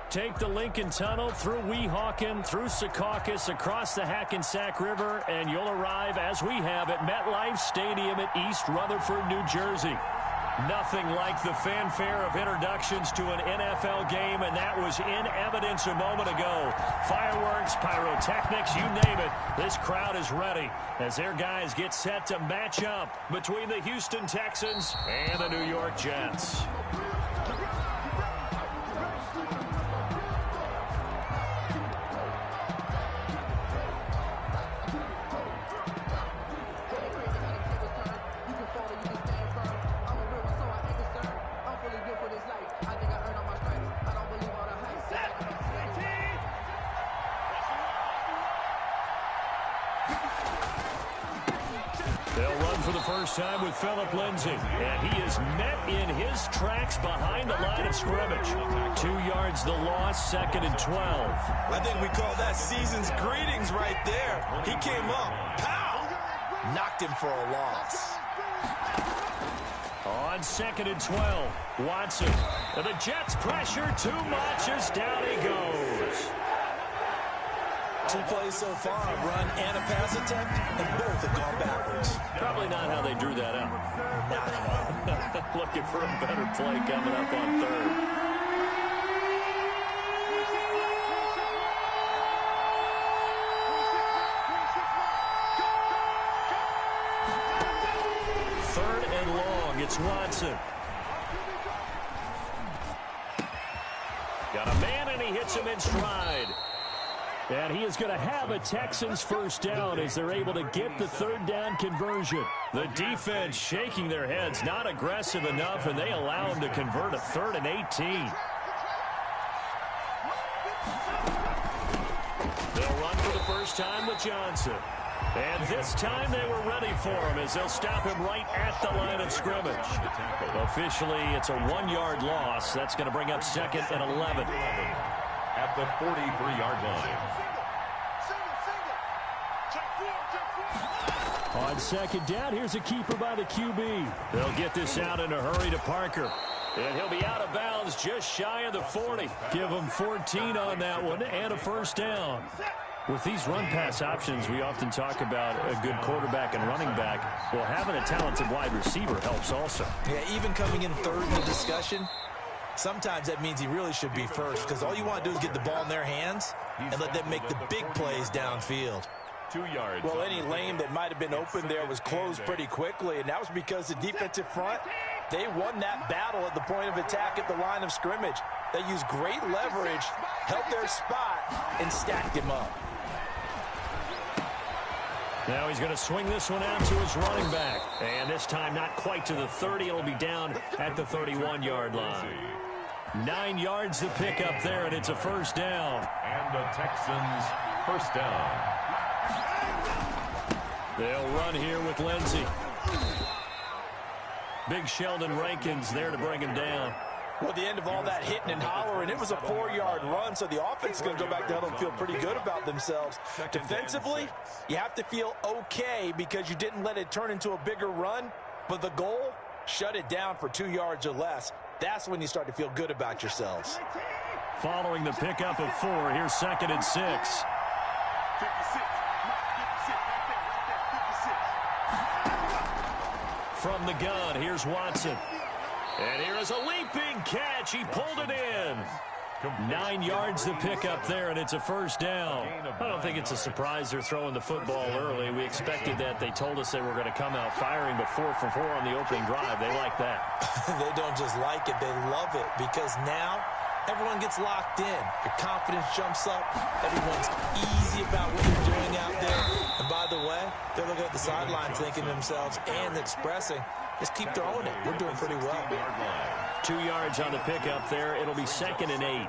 Take the Lincoln Tunnel through Weehawken, through Secaucus, across the Hackensack River, and you'll arrive, as we have, at MetLife Stadium at East Rutherford, New Jersey. Nothing like the fanfare of introductions to an NFL game, and that was in evidence a moment ago. Fireworks, pyrotechnics, you name it. This crowd is ready as their guys get set to match up between the Houston Texans and the New York Jets. Time with Phillip Lindsay, and he is met in his tracks behind the line of scrimmage. 2 yards the loss, 2nd and 12. I think we call that season's greetings right there. He came up, pow, knocked him for a loss. On 2nd and 12, Watson. And the Jets pressure too much as down he goes. 2 plays so far, a run and a pass attempt, and both have gone backwards. Probably not how they drew that up. Not at all. Looking for a better play coming up on 3rd. Third and long, it's Watson. Got a man, and he hits him in stride. And he is going to have a Texans first down as they're able to get the 3rd down conversion. The defense shaking their heads, not aggressive enough, and they allow him to convert a 3rd and 18. They'll run for the first time with Johnson. And this time they were ready for him as they'll stop him right at the line of scrimmage. Officially, it's a 1-yard loss. That's going to bring up 2nd and 11. At the 43-yard line. On 2nd down, here's a keeper by the QB. They'll get this out in a hurry to Parker. And he'll be out of bounds just shy of the 40. Give him 14 on that one and a first down. With these run-pass options, we often talk about a good quarterback and running back. Well, having a talented wide receiver helps also. Yeah, even coming in 3rd in the discussion, sometimes that means he really should be first, because all you want to do is get the ball in their hands and let them make the big plays downfield. 2 yards. Well, any lane that might have been open there was closed pretty quickly, and that was because the defensive front, they won that battle at the point of attack at the line of scrimmage. They used great leverage, held their spot, and stacked him up. Now he's going to swing this one out to his running back. And this time not quite to the 30. It'll be down at the 31-yard line. 9 yards to pick up there, and it's a first down. And the Texans first down. They'll run here with Lindsey. Big Sheldon Rankins there to bring him down. Well, at the end of all that hitting and hollering, it was a 4-yard run, so the offense is going to go back down and feel pretty good about themselves. Defensively, you have to feel okay because you didn't let it turn into a bigger run, but the goal, shut it down for 2 yards or less. That's when you start to feel good about yourselves. Following the pickup of 4, here's 2nd and 6. From the gun, here's Watson. And here is a leaping catch. He pulled it in. 9 yards to pick up there, and it's a first down. I don't think it's a surprise they're throwing the football early. We expected that. They told us they were going to come out firing, but 4 for 4 on the opening drive. They like that. They don't just like it, they love it, because now everyone gets locked in. Your confidence jumps up. Everyone's easy about what they're doing out there. And by the way, they're looking at the sidelines thinking to themselves and expressing, just keep throwing it. We're doing pretty well. 2 yards on the pickup there. It'll be 2nd and 8.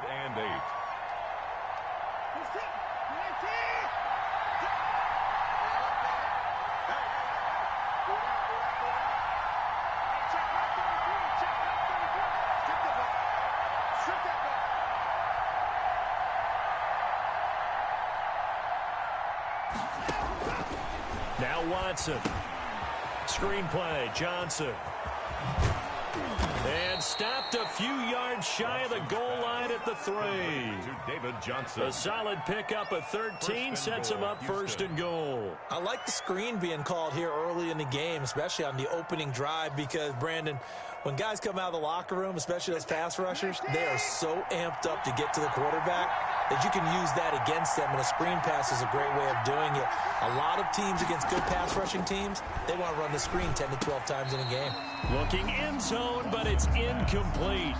Now Watson. Screenplay, Johnson. And And stopped a few yards shy of the goal line at the 3. To David Johnson. A solid pickup of 13 sets him up first and goal. I like the screen being called here early in the game, especially on the opening drive, because, Brandon, when guys come out of the locker room, especially those pass rushers, they are so amped up to get to the quarterback that you can use that against them, and a screen pass is a great way of doing it. A lot of teams against good pass rushing teams, they want to run the screen 10 to 12 times in a game. Looking end zone, but it's incomplete.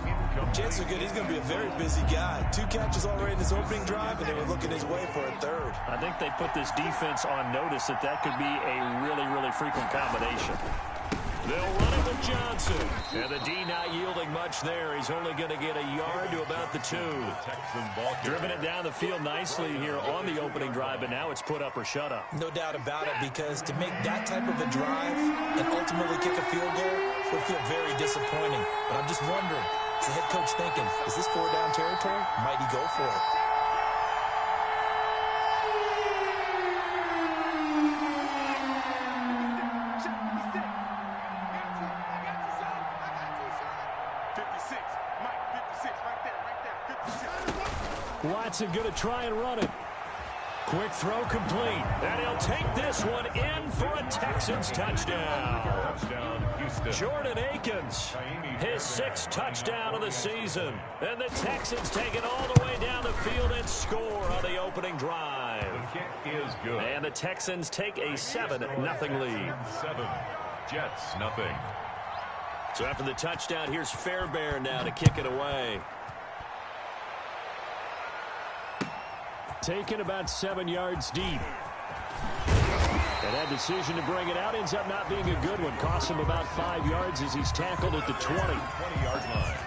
Chances are good he's going to be a very busy guy. 2 catches already in this opening drive, and they were looking his way for a 3rd. I think they put this defense on notice that could be a really, really frequent combination. They'll run it with Johnson. And the D not yielding much there. He's only going to get a yard to about the 2. Driven it down the field nicely here on the opening drive, but now it's put up or shut up. No doubt about it, because to make that type of a drive and ultimately kick a field goal would feel very disappointing. But I'm just wondering, is the head coach thinking, is this 4-down territory? Might he go for it? Watson going to try and run it. Quick throw complete. And he'll take this one in for a Texans touchdown. Touchdown, Houston. Jordan Akins, his 6th touchdown of the season. And the Texans take it all the way down the field and score on the opening drive. The kick is good. And the Texans take a 7-0 lead. 7. Jets, nothing. So after the touchdown, here's Fairbairn now to kick it away. Taken about 7 yards deep. And that decision to bring it out ends up not being a good one. Costs him about 5 yards as he's tackled at the 20-yard line.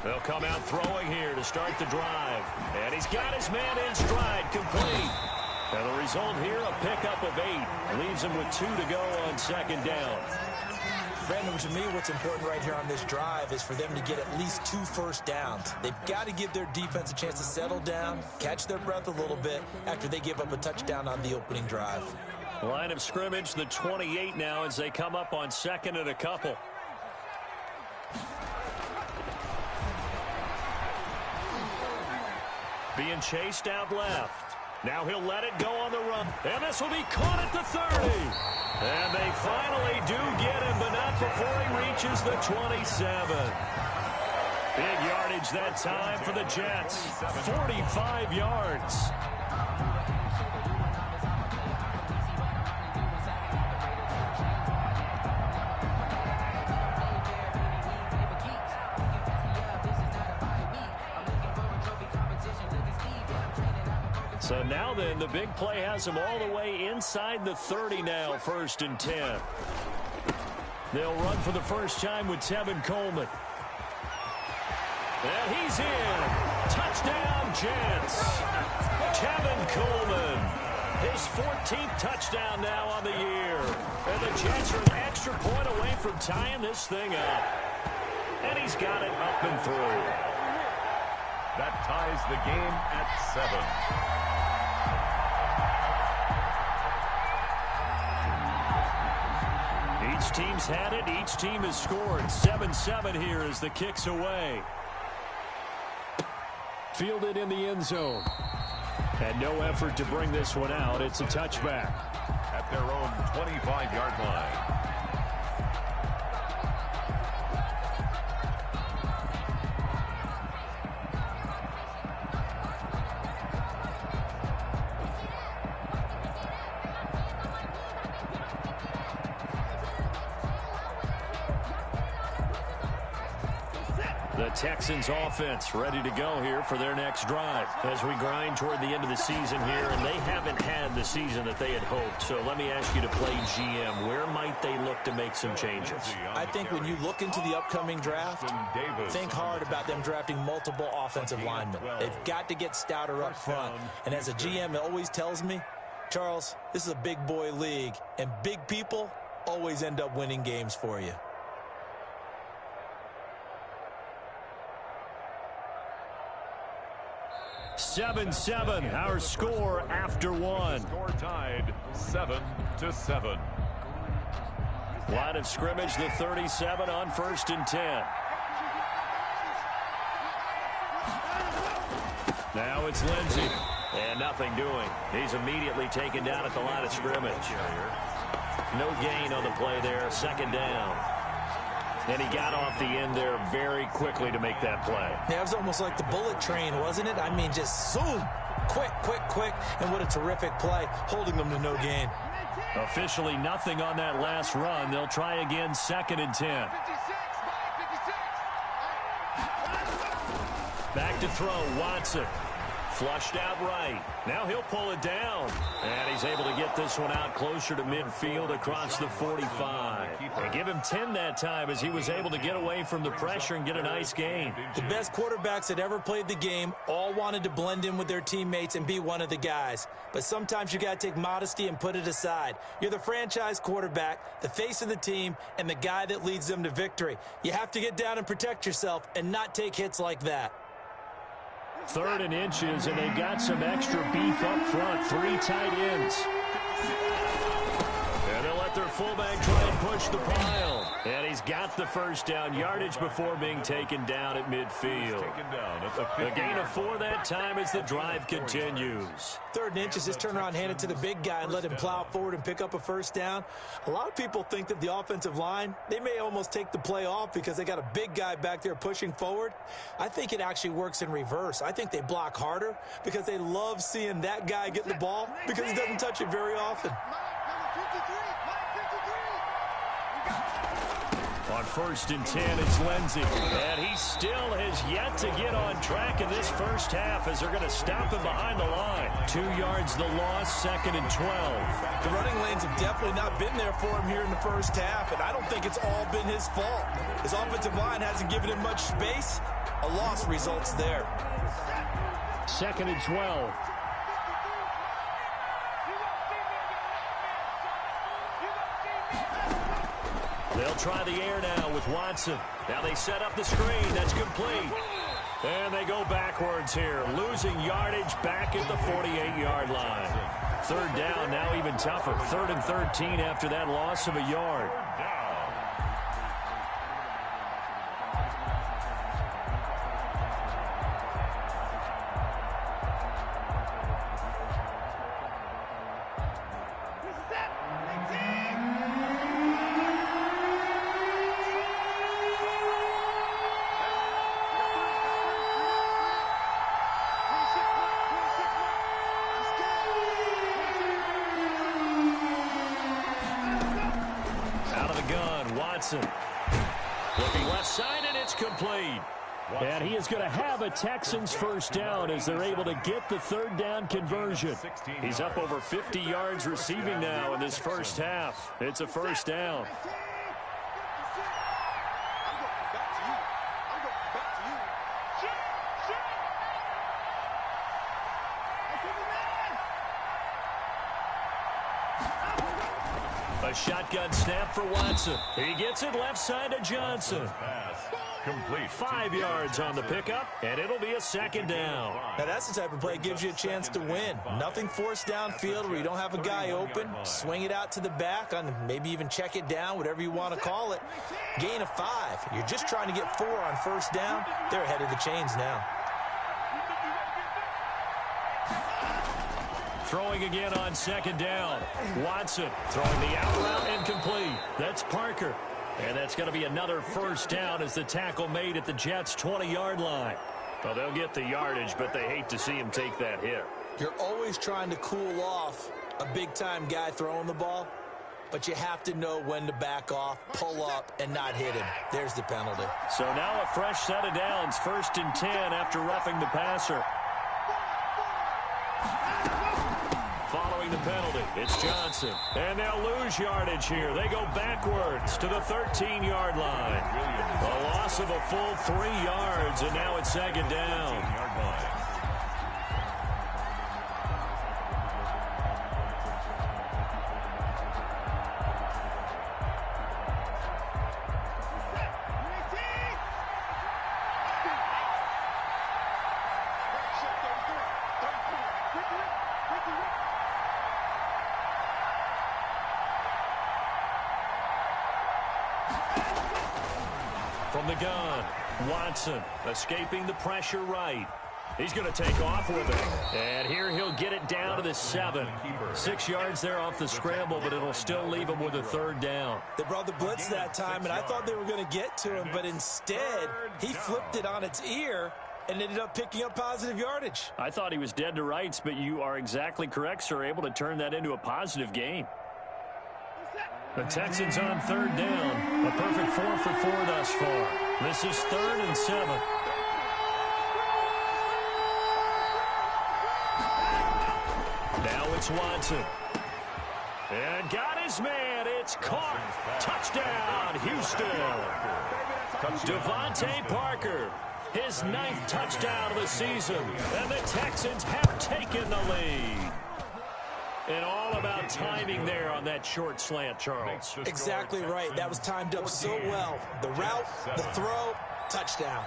They'll come out throwing here to start the drive. And he's got his man in stride, complete. And the result here, a pickup of 8. Leaves him with 2 to go on 2nd down. Brandon, to me, what's important right here on this drive is for them to get at least 2 first downs. They've got to give their defense a chance to settle down, catch their breath a little bit after they give up a touchdown on the opening drive. Line of scrimmage, the 28 now as they come up on 2nd and a couple. Being chased out left. Now he'll let it go on the run. And this will be caught at the 30. And they finally do get him, but not before he reaches the 27. Big yardage that time for the Jets. 45 yards. So now then, the big play has him all the way inside the 30 now, 1st and 10. They'll run for the first time with Tevin Coleman. And he's in. Touchdown, Jets. Tevin Coleman. His 14th touchdown now on the year. And the Jets are an extra point away from tying this thing up. And he's got it up and through. That ties the game at 7. Each team's had it. Each team has scored. 7-7 here as the kick's away. Fielded in the end zone. And no effort to bring this one out. It's a touchback. At their own 25-yard line. The Texans offense ready to go here for their next drive as we grind toward the end of the season here, and they haven't had the season that they had hoped. So let me ask you to play GM. Where might they look to make some changes? I think when you look into the upcoming draft, think hard about them drafting multiple offensive linemen. They've got to get stouter up front. And as a GM, it always tells me, Charles, this is a big boy league, and big people always end up winning games for you. 7-7, our score after one. Score tied 7-7. Line of scrimmage, the 37 on 1st and 10. Now it's Lindsey. And nothing doing. He's immediately taken down at the line of scrimmage. No gain on the play there. 2nd down. And he got off the end there very quickly to make that play. Yeah, it was almost like the bullet train, wasn't it? I mean, just zoom. Quick, quick, quick. And what a terrific play, holding them to no gain. Officially nothing on that last run. They'll try again, 2nd and 10. Back to throw, Watson. Flushed out right. Now he'll pull it down. And he's able to get this one out closer to midfield across the 45. And give him 10 that time as he was able to get away from the pressure and get a nice gain. The best quarterbacks that ever played the game all wanted to blend in with their teammates and be one of the guys. But sometimes you got to take modesty and put it aside. You're the franchise quarterback, the face of the team, and the guy that leads them to victory. You have to get down and protect yourself and not take hits like that. 3rd and inches, and they've got some extra beef up front. 3 tight ends. And they'll let their fullback try and push the pile. And he's got the 1st down yardage before being taken down at midfield. A gain of 4 that time as the drive continues. 3rd and inches, just turn around, hand it to the big guy and let him plow forward and pick up a 1st down. A lot of people think that the offensive line, they may almost take the play off because they got a big guy back there pushing forward. I think it actually works in reverse. I think they block harder because they love seeing that guy get the ball because he doesn't touch it very often. On 1st and 10, it's Lindsey. And he still has yet to get on track in this first half as they're going to stop him behind the line. 2 yards the loss, 2nd and 12. The running lanes have definitely not been there for him here in the first half, and I don't think it's all been his fault. His offensive line hasn't given him much space. A loss results there. 2nd and 12. They'll try the air now with Watson. Now they set up the screen. That's complete. And they go backwards here, losing yardage back at the 48-yard line. 3rd down, now even tougher. 3rd and 13 after that loss of a yard. Looking left side, and it's complete. And he is going to have a Texans 1st down as they're able to get the 3rd down conversion. He's up over 50 yards receiving now in this first half. It's a 1st down. A shotgun snap for Watson. He gets it left side to Johnson. Complete. 5 yards on the pickup, and it'll be a 2nd down. Now that's the type of play that gives you a chance to win. Nothing forced downfield where you don't have a guy open. Swing it out to the back, on maybe even check it down, whatever you want to call it. Gain of 5. You're just trying to get 4 on 1st down. They're ahead of the chains now. Throwing again on 2nd down. Watson throwing the out route incomplete. That's Parker. And that's going to be another 1st down as the tackle made at the Jets' 20-yard line. Well, they'll get the yardage, but they hate to see him take that hit. You're always trying to cool off a big-time guy throwing the ball, but you have to know when to back off, pull up, and not hit him. There's the penalty. So now a fresh set of downs, 1st and 10 after roughing the passer. Following the penalty, it's Johnson. And they'll lose yardage here. They go backwards to the 13-yard line. A loss of a full 3 yards, and now it's 2nd down. From the gun, Watson escaping the pressure right. He's going to take off with it. And here he'll get it down to the 7. 6 yards there off the scramble, but it'll still leave him with a 3rd down. They brought the blitz that time, and I thought they were going to get to him, but instead he flipped it on its ear and ended up picking up positive yardage. I thought he was dead to rights, but you are exactly correct, sir, able to turn that into a positive gain. The Texans on 3rd down. A perfect 4 for 4 thus far. This is 3rd and 7. Now it's Watson. And got his man. It's caught. Touchdown, Houston. Devontae Parker, his 9th touchdown of the season. And the Texans have taken the lead. And all about timing there on that short slant, Charles. Exactly right. That was timed up so well. The route, the throw, touchdown.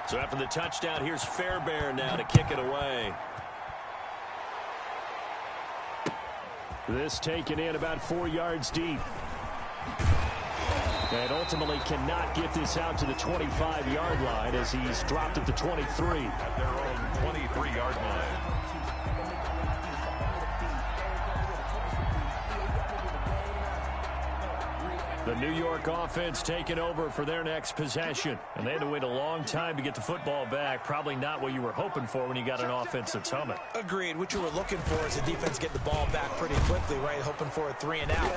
So after the touchdown, here's Fairbairn now to kick it away. This taken in about 4 yards deep. And ultimately cannot get this out to the 25-yard line as he's dropped at the 23. At their own 23-yard line. The New York offense taking over for their next possession. And they had to wait a long time to get the football back. Probably not what you were hoping for when you got an offense that's humming. Agreed. What you were looking for is the defense get the ball back pretty quickly, right? Hoping for a 3 and out.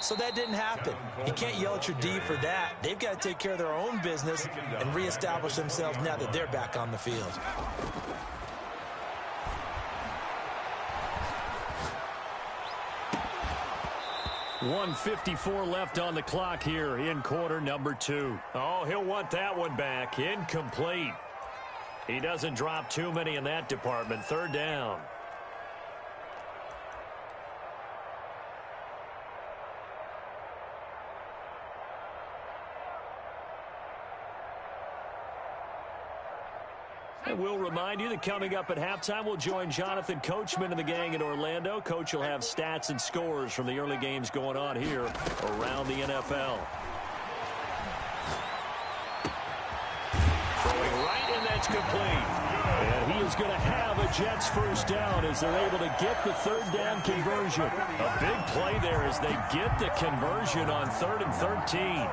So that didn't happen. You can't yell at your D for that. They've got to take care of their own business and reestablish themselves now that they're back on the field. .154 left on the clock here in quarter number 2. Oh, he'll want that one back. Incomplete. He doesn't drop too many in that department. 3rd down. And we'll remind you that coming up at halftime, we'll join Jonathan Coachman and the gang in Orlando. Coach will have stats and scores from the early games going on here around the NFL. Throwing right, and that's complete. And he is going to have a Jets 1st down as they're able to get the 3rd down conversion. A big play there as they get the conversion on 3rd and 13.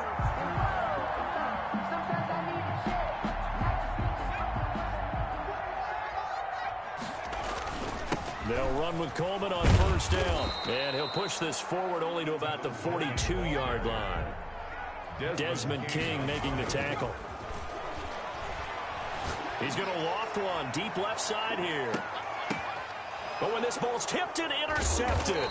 They'll run with Coleman on 1st down. And he'll push this forward only to about the 42-yard line. Desmond King making the tackle. He's going to loft one deep left side here. But when this ball's tipped and intercepted.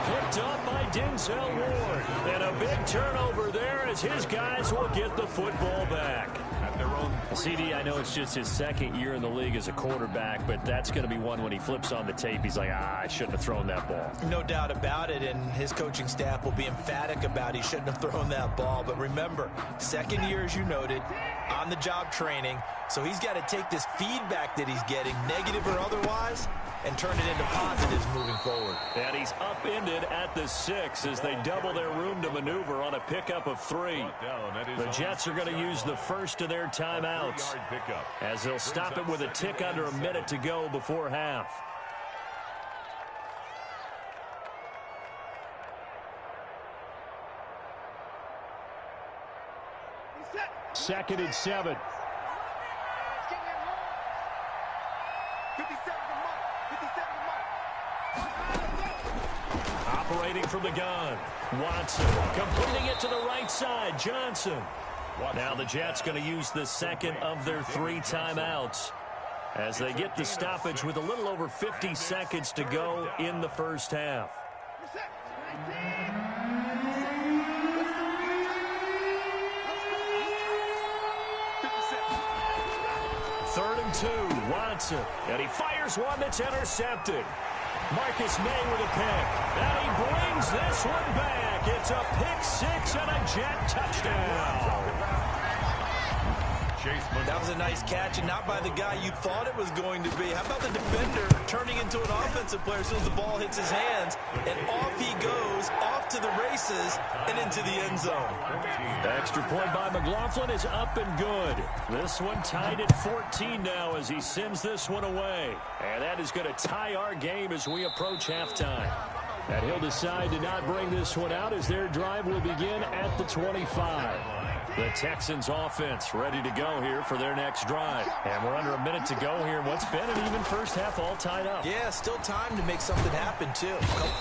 Picked up by Denzel Ward. And a big turnover there as his guys will get the football back. At their own. CD, I know it's just his 2nd year in the league as a quarterback, but that's going to be one when he flips on the tape. He's like, I shouldn't have thrown that ball. No doubt about it, and his coaching staff will be emphatic about he shouldn't have thrown that ball. But remember, 2nd year, as you noted, on-the-job training, so he's got to take this feedback that he's getting, negative or otherwise, and turn it into positives moving forward. And he's upended at the 6 as they double their room to maneuver on a pickup of 3. The Jets are going to use the first of their timeouts as they'll stop it with a tick under a minute to go before half. Second and 7. Operating from the gun. Watson completing it to the right side. Johnson. Now the Jets going to use the 2nd of their 3 timeouts as they get the stoppage with a little over 50 seconds to go in the 1st half. Third and 2, Watson, and he fires one that's intercepted. Marcus May with a pick, and he brings this one back. It's a pick 6 and a Jet touchdown. That was a nice catch, and not by the guy you thought it was going to be. How about the defender turning into an offensive player as soon as the ball hits his hands, and off he goes, off to the races and into the end zone. The extra point by McLaughlin is up and good. This one tied at 14 now as he sends this one away. And that is going to tie our game as we approach halftime. And he'll decide to not bring this one out as their drive will begin at the 25. The Texans offense ready to go here for their next drive. And we're under a minute to go here. What's been an even first half all tied up. Yeah, still time to make something happen, too.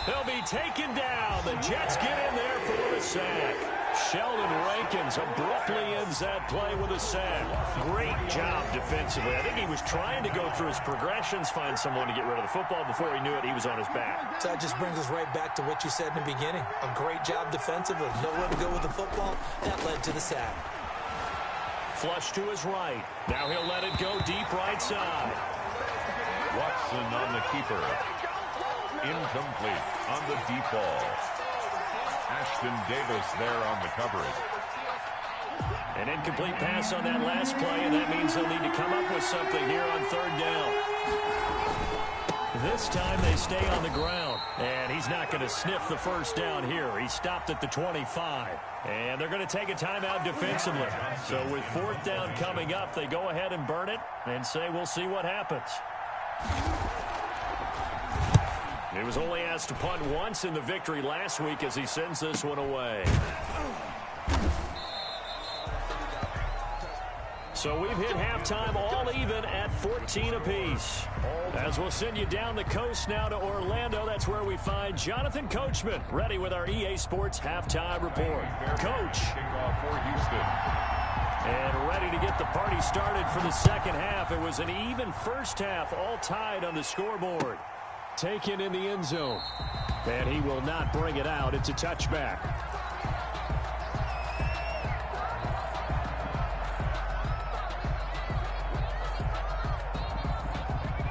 They'll be taken down. The Jets get in there for a sack. Sheldon Rankins abruptly ends that play with a sack. Great job defensively. I think he was trying to go through his progressions, find someone to get rid of the football. Before he knew it, he was on his back. So that just brings us right back to what you said in the beginning. A great job defensively. Nowhere to go with the football. That led to the sack. Flush to his right. Now he'll let it go deep right side. Watson on the keeper. Incomplete on the deep ball. Ashton Davis there on the coverage. An incomplete pass on that last play, and that means they'll need to come up with something here on third down. This time they stay on the ground, and he's not going to sniff the first down here. He stopped at the 25, and they're going to take a timeout defensively. So with fourth down coming up, they go ahead and burn it and say we'll see what happens. He was only asked to punt once in the victory last week as he sends this one away. So we've hit halftime all even at 14 apiece. As we'll send you down the coast now to Orlando, that's where we find Jonathan Coachman ready with our EA Sports halftime report. Coach. And ready to get the party started for the second half. It was an even first half, all tied on the scoreboard. Taken in the end zone. And he will not bring it out. It's a touchback.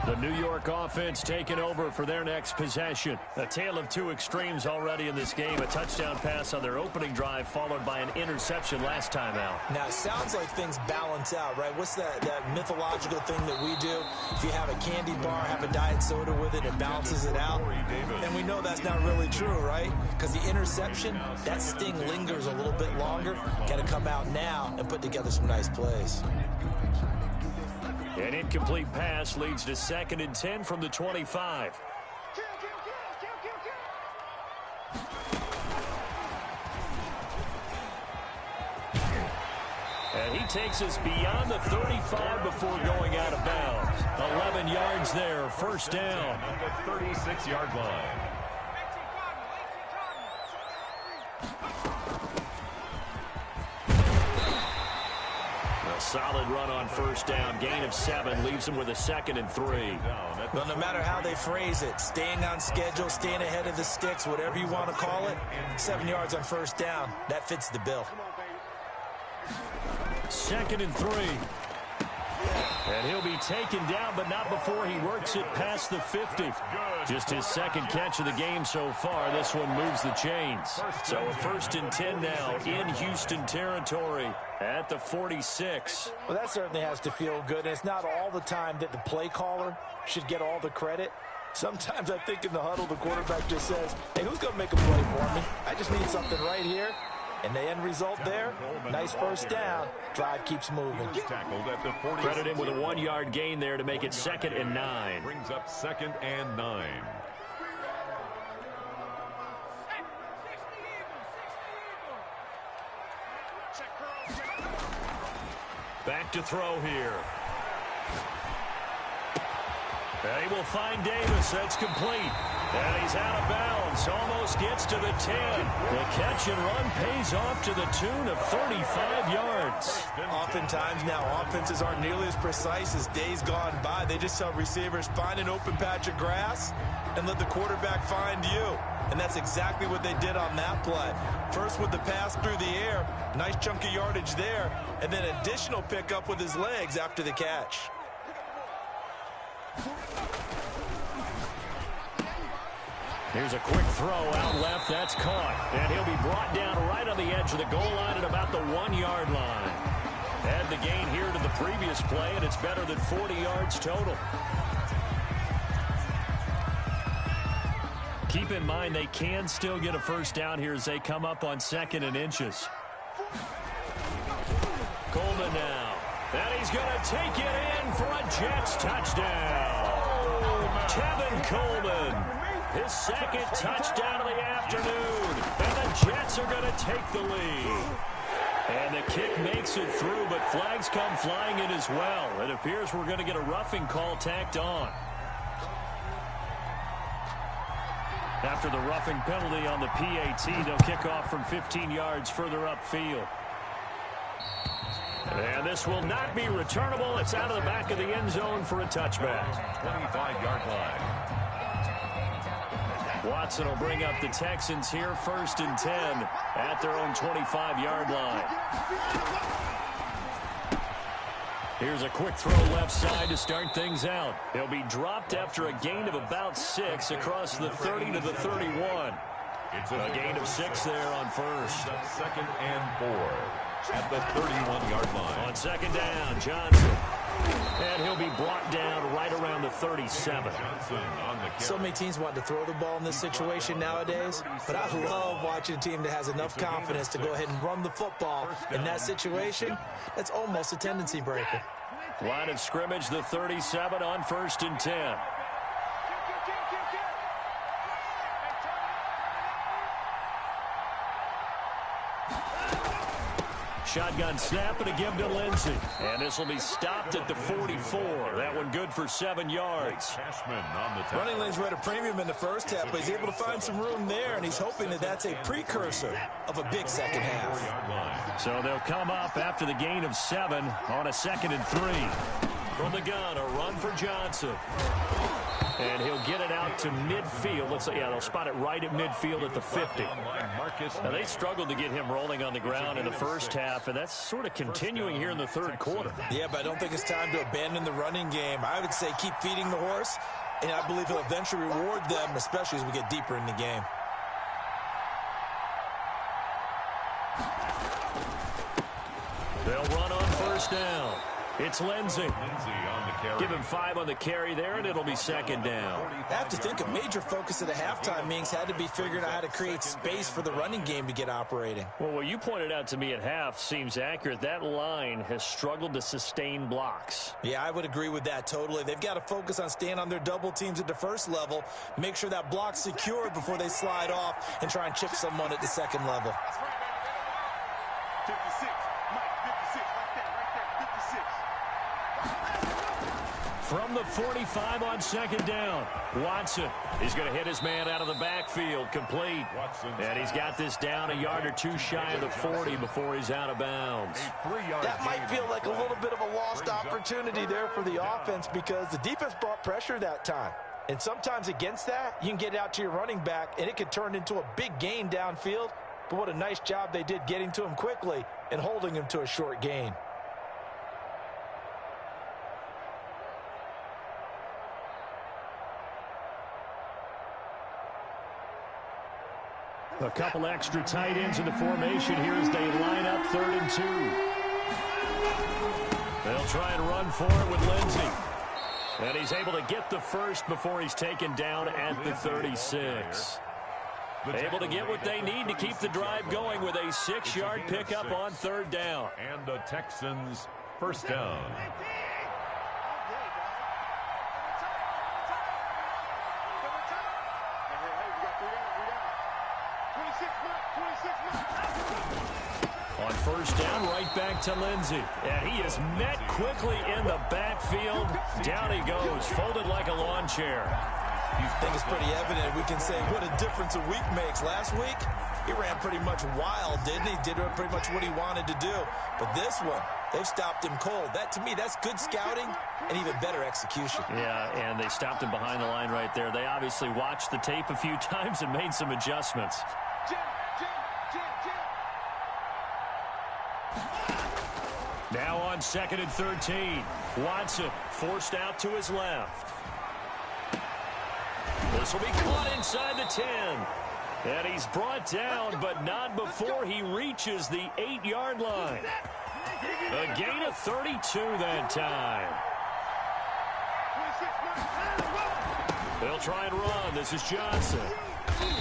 The New York offense taking over for their next possession. A tale of two extremes already in this game. A touchdown pass on their opening drive followed by an interception last time out. Now, it sounds like things balance out, right? What's that mythological thing that we do? If you have a candy bar, have a diet soda with it, it balances it out. And we know that's not really true, right? Because the interception, that sting lingers a little bit longer. Got to come out now and put together some nice plays. An incomplete pass leads to 2nd and 10 from the 25. And he takes us beyond the 35 before going out of bounds. 11 yards there, first down. At the 36-yard line. Solid run on first down. Gain of 7 leaves him with a 2nd and 3. Well, no matter how they phrase it, staying on schedule, staying ahead of the sticks, whatever you want to call it, 7 yards on first down, that fits the bill. 2nd and 3. And he'll be taken down, but not before he works it past the 50. Just his second catch of the game so far. This one moves the chains. So a 1st and 10 now in Houston territory at the 46. Well, that certainly has to feel good. And it's not all the time that the play caller should get all the credit. Sometimes I think in the huddle, the quarterback just says, hey, who's going to make a play for me? I just need something right here. And the end result there, nice first down. Drive keeps moving. Credit him with a 1-yard gain there to make it 2nd and 9. Brings up 2nd and 9. Back to throw here. And he will find Davis. That's complete. And he's out of bounds. Almost gets to the 10. The catch and run pays off to the tune of 35 yards. Oftentimes now, offenses aren't nearly as precise as days gone by. They just tell receivers, find an open patch of grass and let the quarterback find you. And that's exactly what they did on that play. First with the pass through the air, nice chunk of yardage there, and then additional pickup with his legs after the catch. Here's a quick throw out left. That's caught. And he'll be brought down right on the edge of the goal line at about the 1-yard line. Add the gain here to the previous play, and it's better than 40 yards total. Keep in mind they can still get a first down here as they come up on 2nd and inches. Coleman now. And he's going to take it in for a Jets touchdown. Tevin Coleman, his 2nd touchdown of the afternoon. And the Jets are going to take the lead. And the kick makes it through, but flags come flying in as well. It appears we're going to get a roughing call tacked on. After the roughing penalty on the PAT, they'll kick off from 15 yards further upfield. And this will not be returnable. It's out of the back of the end zone for a touchback. 25-yard line. Watson will bring up the Texans here 1st and 10 at their own 25-yard line. Here's a quick throw left side to start things out. He'll be dropped after a gain of about 6 across the 30 to the 31. It's a gain of 6 there on first. 2nd and 4 at the 31-yard line. On 2nd down, Johnson. And he'll be brought down right around the 37. So many teams want to throw the ball in this situation nowadays, but I love watching a team that has enough confidence to go ahead and run the football. In that situation, that's almost a tendency breaker. Line of scrimmage, the 37 on 1st and 10. Shotgun snap and a give to Lindsey. And this will be stopped at the 44. That one good for 7 yards. Running lanes were at a premium in the first half, but he's able to find some room there, and he's hoping that that's a precursor of a big second half. So they'll come up after the gain of 7 on a 2nd and 3. From the gun, a run for Johnson. And he'll get it out to midfield. Let's say, yeah, they'll spot it right at midfield at the 50. Now, they struggled to get him rolling on the ground in the first half, and that's sort of continuing here in the 3rd quarter. Yeah, but I don't think it's time to abandon the running game. I would say keep feeding the horse, and I believe he'll eventually reward them, especially as we get deeper in the game. They'll run on 1st down. It's Lindsey. Give him 5 on the carry there, and it'll be 2nd down. I have to think a major focus of the halftime meetings had to be figuring out how to create space for the running game to get operating. Well, what you pointed out to me at half seems accurate. That line has struggled to sustain blocks. Yeah, I would agree with that totally. They've got to focus on staying on their double teams at the first level, make sure that block's secured before they slide off and try and chip someone at the 2nd level. From the 45 on 2nd down, Watson is going to hit his man out of the backfield, complete. And he's got this down a yard or 2 shy of the 40 before he's out of bounds. That might feel like a little bit of a lost opportunity there for the offense because the defense brought pressure that time. And sometimes against that, you can get it out to your running back, and it could turn into a big gain downfield. But what a nice job they did getting to him quickly and holding him to a short gain. A couple extra tight ends in the formation here as they line up 3rd and 2. They'll try and run for it with Lindsey. And he's able to get the first before he's taken down at the 36. Able to get what they need to keep the drive going with a 6-yard pickup on 3rd down. And the Texans first down. On 1st down, right back to Lindsey. And he is met quickly in the backfield. Down he goes, folded like a lawn chair. I think it's pretty evident. We can say what a difference a week makes. Last week, he ran pretty much wild, didn't he? Did pretty much what he wanted to do. But this one, they've stopped him cold. That, to me, that's good scouting and even better execution. Yeah, and they stopped him behind the line right there. They obviously watched the tape a few times and made some adjustments. Now on 2nd and 13. Watson forced out to his left. This will be caught inside the 10. And he's brought down, but not before he reaches the 8-yard line. A gain of 32 that time. They'll try and run. This is Johnson.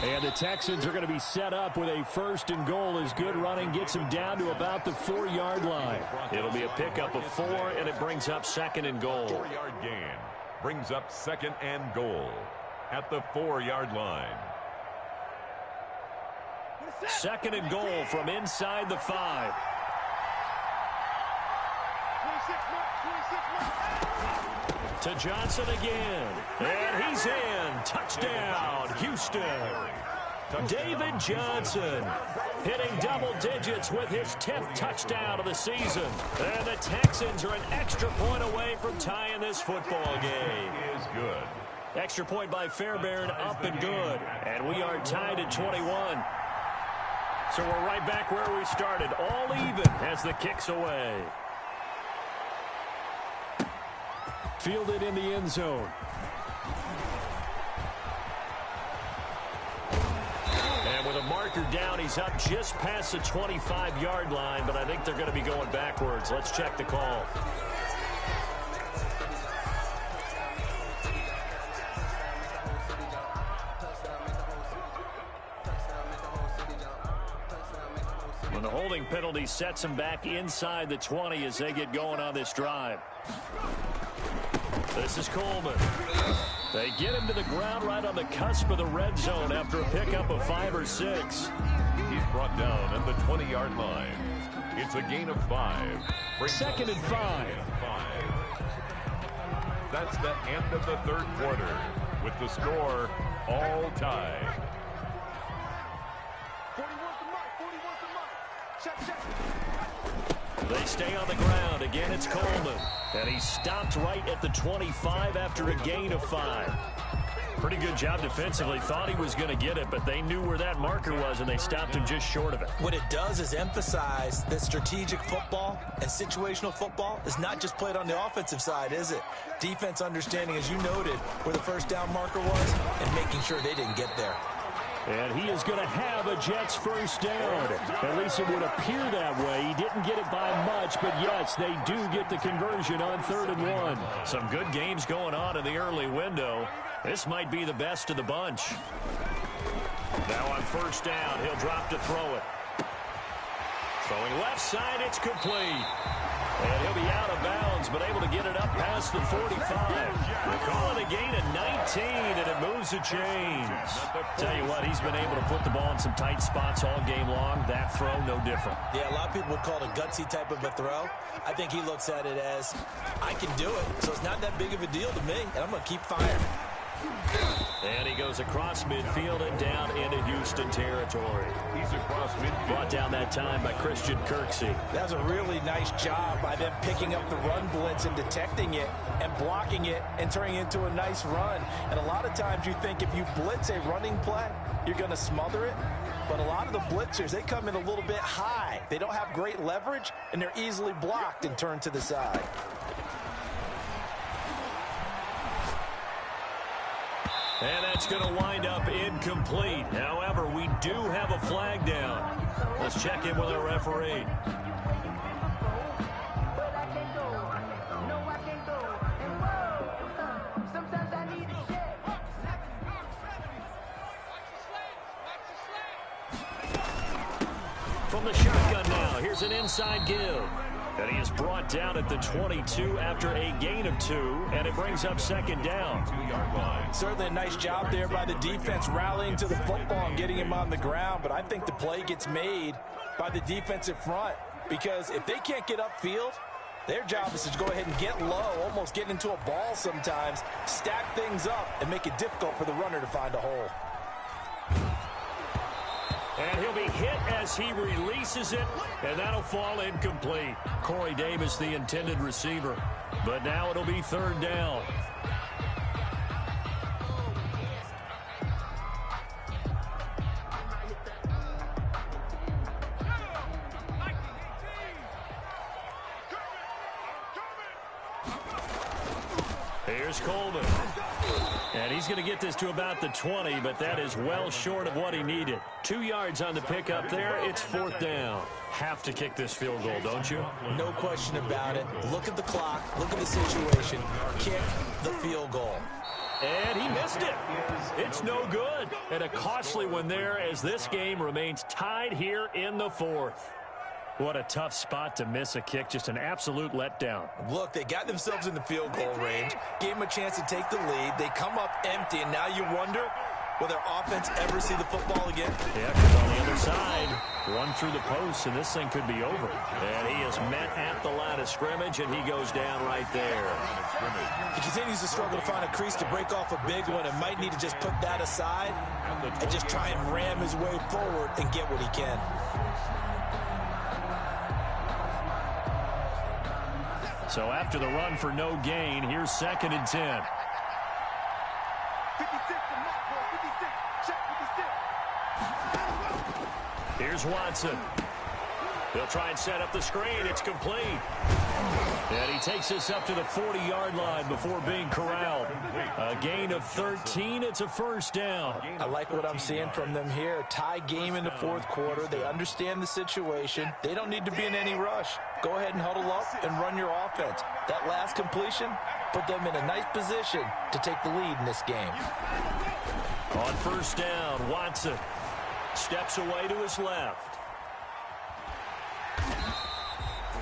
And the Texans are going to be set up with a 1st and goal as good running gets them down to about the 4-yard line. It'll be a pickup of 4, and it brings up 2nd and goal. 4-yard gain brings up 2nd and goal at the 4-yard line. 2nd and goal from inside the 5. To Johnson again. And he's in. Touchdown, Houston. David Johnson hitting double digits with his 10th touchdown of the season. And the Texans are an extra point away from tying this football game. Is good. Extra point by Fairbairn, up and good. And we are tied at 21. So we're right back where we started, all even as the kick's away. Fielded in the end zone. And with a marker down, he's up just past the 25-yard line, but I think they're going to be going backwards. Let's check the call. And the holding penalty sets them back inside the 20 as they get going on this drive. This is Coleman. They get him to the ground right on the cusp of the red zone after a pickup of 5 or 6. He's brought down at the 20-yard line. It's a gain of 5. 2nd and 5. That's the end of the 3rd quarter with the score all tied. They stay on the ground. Again, it's Coleman. And he stopped right at the 25 after a gain of 5. Pretty good job defensively. Thought he was going to get it, but they knew where that marker was, and they stopped him just short of it. What it does is emphasize that strategic football and situational football is not just played on the offensive side, is it? Defense understanding, as you noted, where the 1st down marker was and making sure they didn't get there. And he is going to have a Jets 1st down. At least it would appear that way. He didn't get it by much, but yes, they do get the conversion on 3rd and 1. Some good games going on in the early window. This might be the best of the bunch. Now on 1st down, he'll drop to throw it. Throwing left side, it's complete. And he'll be out of bounds, but able to get it up past the 45. We're calling a gain of 19, and it moves the chains. Tell you what, he's been able to put the ball in some tight spots all game long. That throw, no different. Yeah, a lot of people would call it a gutsy type of a throw. I think he looks at it as, I can do it, so it's not that big of a deal to me, and I'm going to keep firing. And he goes across midfield and down into Houston territory. He's across midfield. Brought down that time by Christian Kirksey. That was a really nice job by them picking up the run blitz and detecting it and blocking it and turning it into a nice run. And a lot of times you think if you blitz a running play, you're going to smother it. But a lot of the blitzers, they come in a little bit high. They don't have great leverage, and they're easily blocked and turned to the side. And that's going to wind up incomplete. However, we do have a flag down. Let's check in with our referee. From the shotgun now, here's an inside give. And he is brought down at the 22 after a gain of 2, and it brings up 2nd down. 2-yard line. Certainly a nice job there by the defense rallying to the football and getting him on the ground, but I think the play gets made by the defensive front because if they can't get upfield, their job is to go ahead and get low, almost get into a ball sometimes, stack things up, and make it difficult for the runner to find a hole. And he'll be hit as he releases it, and that'll fall incomplete. Corey Davis, the intended receiver. But now it'll be 3rd down. Here's Coleman. And he's going to get this to about the 20, but that is well short of what he needed. 2 yards on the pickup there. It's 4th down. Have to kick this field goal, don't you? No question about it. Look at the clock. Look at the situation. Kick the field goal. And he missed it. It's no good. And a costly one there as this game remains tied here in the fourth. What a tough spot to miss a kick. Just an absolute letdown. Look, they got themselves in the field goal range, gave them a chance to take the lead. They come up empty, and now you wonder, will their offense ever see the football again? Yeah, because on the other side, one through the post, and this thing could be over. And he is met at the line of scrimmage, and he goes down right there. He continues to struggle to find a crease to break off a big one and might need to just put that aside and just try and ram his way forward and get what he can. So after the run for no gain, here's 2nd and 10. Here's Watson. He'll try and set up the screen. It's complete. And he takes this up to the 40-yard line before being corralled. A gain of 13. It's a first down. I like what I'm seeing from them here. Tie game in the fourth quarter. They understand the situation. They don't need to be in any rush. Go ahead and huddle up and run your offense. That last completion put them in a nice position to take the lead in this game. On first down, Watson steps away to his left.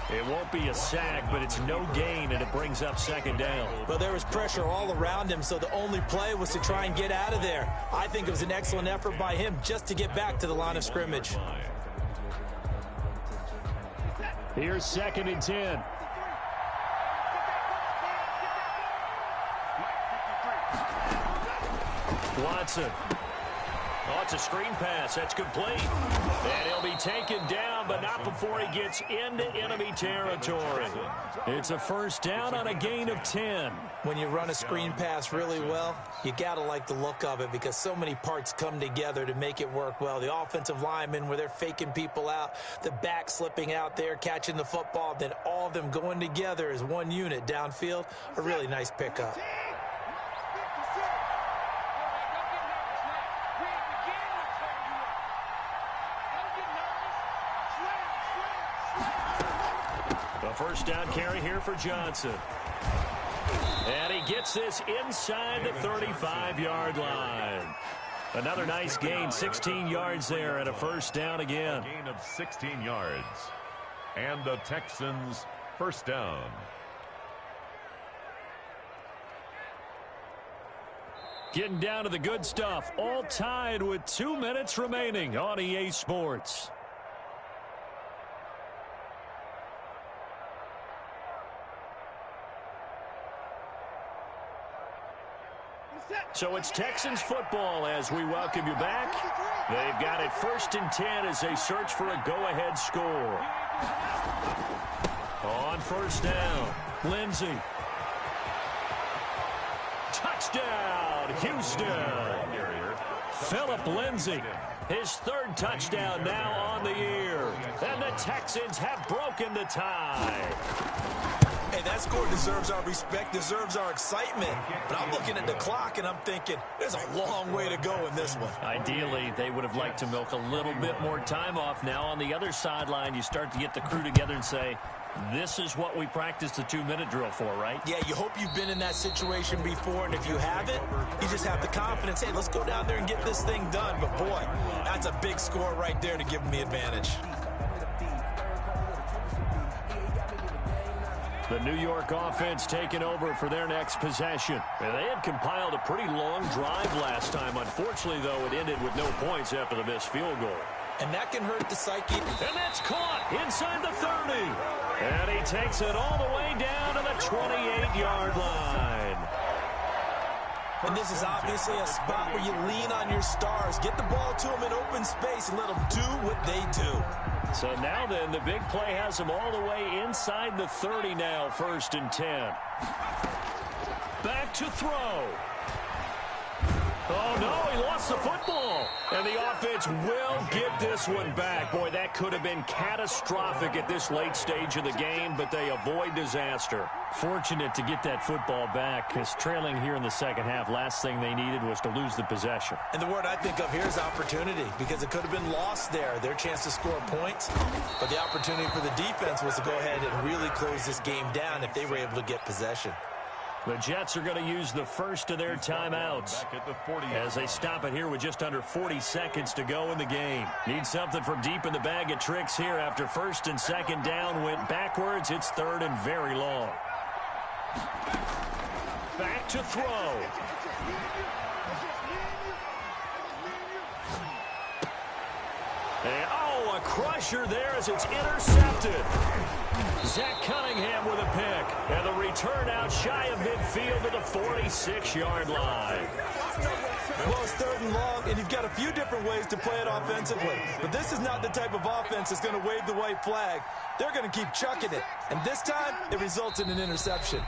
It won't be a sack, but it's no gain, and it brings up 2nd down. Well, there was pressure all around him, so the only play was to try and get out of there. I think it was an excellent effort by him just to get back to the line of scrimmage. Here's 2nd and 10. Watson. Oh, it's a screen pass. That's complete. And he'll be taken down, but not before he gets into enemy territory. It's a first down on a gain of 10. When you run a screen pass really well, you got to like the look of it because so many parts come together to make it work well. The offensive linemen, where they're faking people out, the back slipping out there, catching the football, then all of them going together as one unit downfield. A really nice pickup. First down carry here for Johnson. And he gets this inside the 35-yard line. Another nice gain, 16 yards there, and a first down again. A gain of 16 yards. And the Texans first down. Getting down to the good stuff. All tied with 2 minutes remaining on EA Sports. So it's Texans football as we welcome you back. They've got it 1st and 10 as they search for a go-ahead score. On first down, Lindsey. Touchdown, Houston. Philip Lindsey, his 3rd touchdown now on the year. And the Texans have broken the tie. Hey, that score deserves our respect, deserves our excitement. But I'm looking at the clock, and I'm thinking, there's a long way to go in this one. Ideally, they would have liked to milk a little bit more time off. Now, on the other sideline, you start to get the crew together and say, this is what we practiced the 2-minute drill for, right? Yeah, you hope you've been in that situation before, and if you haven't, you just have the confidence, hey, let's go down there and get this thing done. But, boy, that's a big score right there to give them the advantage. The New York offense taking over for their next possession. And they had compiled a pretty long drive last time. Unfortunately, though, it ended with no points after the missed field goal. And that can hurt the psyche. And that's caught inside the 30. And he takes it all the way down to the 28-yard line. And this is obviously a spot where you lean on your stars. Get the ball to them in open space and let them do what they do. So now then, the big play has them all the way inside the 30 now, 1st and 10. Back to throw. Oh, no, he lost the football. And the offense will get this one back. Boy, that could have been catastrophic at this late stage of the game, but they avoid disaster. Fortunate to get that football back, because trailing here in the second half, last thing they needed was to lose the possession. And the word I think of here is opportunity, because it could have been lost there, their chance to score points. But the opportunity for the defense was to go ahead and really close this game down if they were able to get possession. The Jets are going to use the first of their timeouts as they stop it here with just under 40 seconds to go in the game. Need something from deep in the bag of tricks here after first and second down went backwards. It's third and very long. Back to throw. A crusher there as it's intercepted. Zach Cunningham with a pick. And the return out shy of midfield to the 46-yard line. Well, it's third and long, and you've got a few different ways to play it offensively. But this is not the type of offense that's going to wave the white flag. They're going to keep chucking it. And this time, it results in an interception.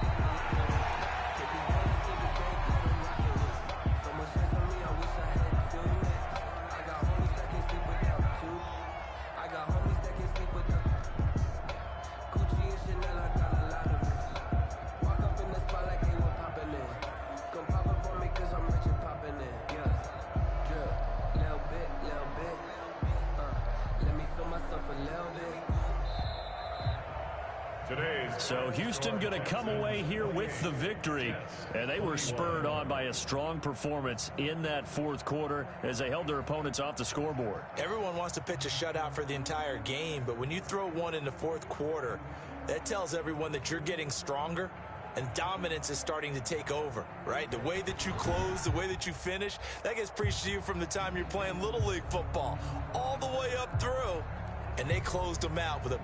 So Houston going to come away here with the victory, and they were spurred on by a strong performance in that fourth quarter as they held their opponents off the scoreboard. Everyone wants to pitch a shutout for the entire game, but when you throw one in the fourth quarter, that tells everyone that you're getting stronger and dominance is starting to take over, right? The way that you close, the way that you finish, that gets preached to you from the time you're playing Little League football all the way up through, and they closed them out with a